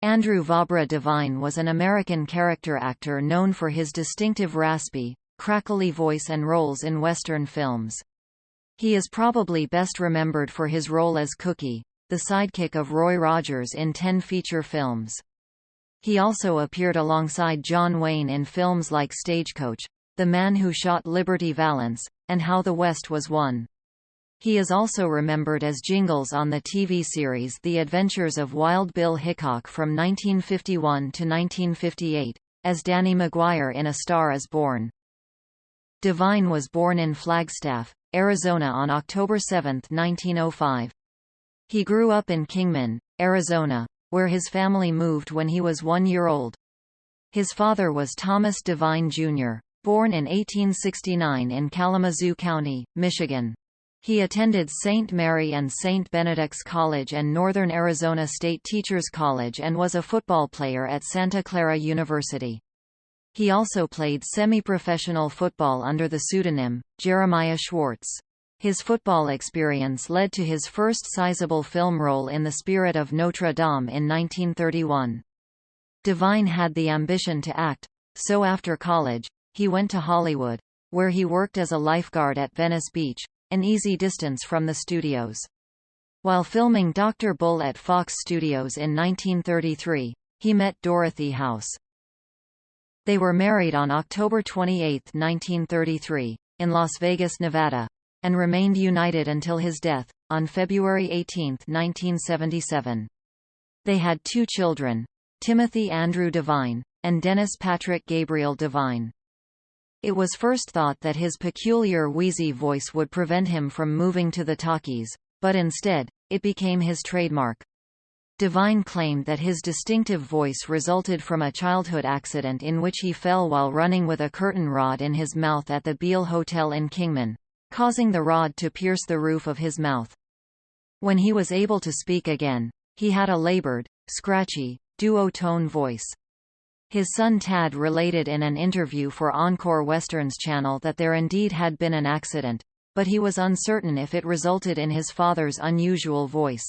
Andrew Vabre Devine was an American character actor known for his distinctive raspy, crackly voice and roles in Western films. He is probably best remembered for his role as Cookie, the sidekick of Roy Rogers in 10 feature films. He also appeared alongside John Wayne in films like Stagecoach, The Man Who Shot Liberty Valance, and How the West Was Won. He is also remembered as Jingles on the TV series The Adventures of Wild Bill Hickok from 1951 to 1958, as Danny McGuire in A Star Is Born. Devine was born in Flagstaff, Arizona on October 7, 1905. He grew up in Kingman, Arizona, where his family moved when he was 1 year old. His father was Thomas Devine, Jr., born in 1869 in Kalamazoo County, Michigan. He attended St. Mary and St. Benedict's College and Northern Arizona State Teachers College and was a football player at Santa Clara University. He also played semi-professional football under the pseudonym, Jeremiah Schwartz. His football experience led to his first sizable film role in The Spirit of Notre Dame in 1931. Devine had the ambition to act, so after college, he went to Hollywood, where he worked as a lifeguard at Venice Beach, an easy distance from the studios. While filming Dr. Bull at Fox Studios in 1933, he met Dorothy House. They were married on October 28, 1933, in Las Vegas, Nevada, and remained united until his death, on February 18, 1977. They had 2 children, Timothy Andrew Devine, and Dennis Patrick Gabriel Devine. It was first thought that his peculiar wheezy voice would prevent him from moving to the talkies, but instead, it became his trademark. Devine claimed that his distinctive voice resulted from a childhood accident in which he fell while running with a curtain rod in his mouth at the Beale Hotel in Kingman, causing the rod to pierce the roof of his mouth. When he was able to speak again, he had a labored, scratchy, duotone voice. His son Tad related in an interview for Encore Westerns Channel that there indeed had been an accident, but he was uncertain if it resulted in his father's unusual voice.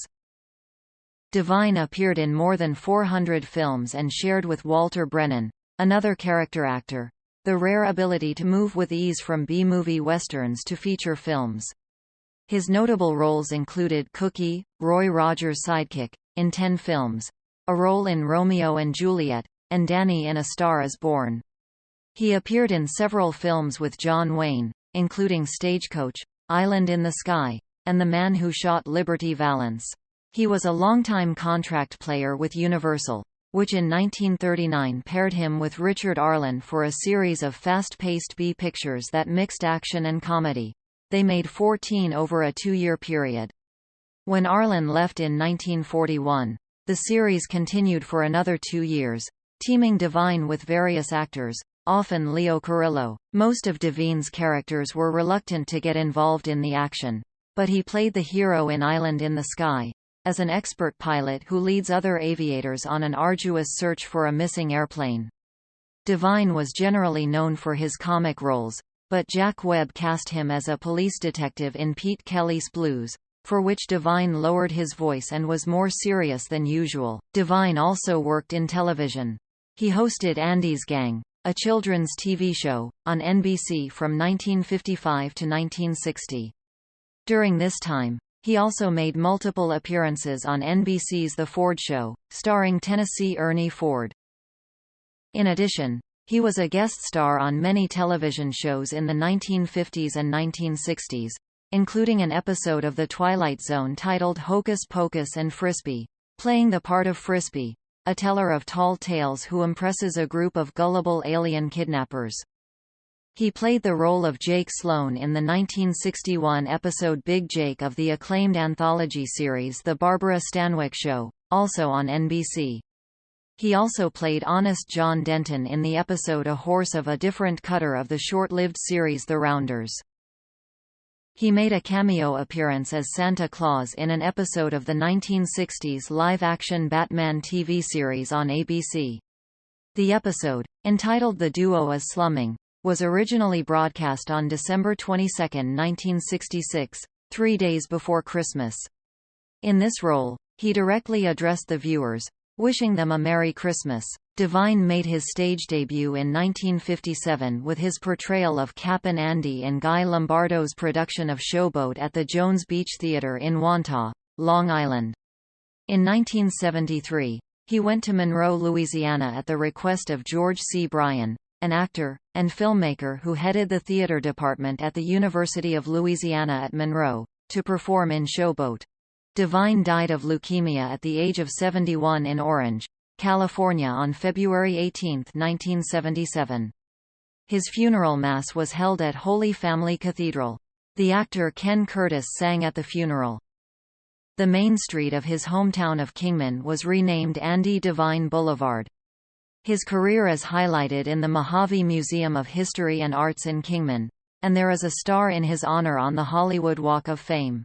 Devine appeared in more than 400 films and shared with Walter Brennan, another character actor, the rare ability to move with ease from B-movie westerns to feature films. His notable roles included Cookie, Roy Rogers' sidekick, in 10 films, a role in Romeo and Juliet, and Danny in A Star Is Born. He appeared in several films with John Wayne, including Stagecoach, Island in the Sky, and The Man Who Shot Liberty Valance. He was a longtime contract player with Universal, which in 1939 paired him with Richard Arlen for a series of fast-paced B pictures that mixed action and comedy. They made 14 over a 2-year period. When Arlen left in 1941, the series continued for another 2 years, teaming Devine with various actors, often Leo Carrillo. Most of Devine's characters were reluctant to get involved in the action, but he played the hero in Island in the Sky, as an expert pilot who leads other aviators on an arduous search for a missing airplane. Devine was generally known for his comic roles, but Jack Webb cast him as a police detective in Pete Kelly's Blues, for which Devine lowered his voice and was more serious than usual. Devine also worked in television. He hosted Andy's Gang, a children's TV show, on NBC from 1955 to 1960. During this time, he also made multiple appearances on NBC's The Ford Show, starring Tennessee Ernie Ford. In addition, he was a guest star on many television shows in the 1950s and 1960s, including an episode of The Twilight Zone titled Hocus Pocus and Frisbee, playing the part of Frisbee, a teller of tall tales who impresses a group of gullible alien kidnappers. He played the role of Jake Sloan in the 1961 episode Big Jake of the acclaimed anthology series The Barbara Stanwyck Show, also on NBC. He also played Honest John Denton in the episode A Horse of a Different Cutter of the short-lived series The Rounders. He made a cameo appearance as Santa Claus in an episode of the 1960s live-action Batman TV series on ABC. The episode, entitled The Duo Is Slumming, was originally broadcast on December 22, 1966, 3 days before Christmas. In this role, he directly addressed the viewers, wishing them a Merry Christmas. Devine made his stage debut in 1957 with his portrayal of Cap'n Andy in Guy Lombardo's production of Showboat at the Jones Beach Theatre in Wantagh, Long Island. In 1973, he went to Monroe, Louisiana at the request of George C. Bryan, an actor and filmmaker who headed the theater department at the University of Louisiana at Monroe, to perform in Showboat. Devine died of leukemia at the age of 71 in Orange, California on February 18, 1977. His funeral mass was held at Holy Family Cathedral. The actor Ken Curtis sang at the funeral. The main street of his hometown of Kingman was renamed Andy Devine Boulevard. His career is highlighted in the Mojave Museum of History and Arts in Kingman, and there is a star in his honor on the Hollywood Walk of Fame.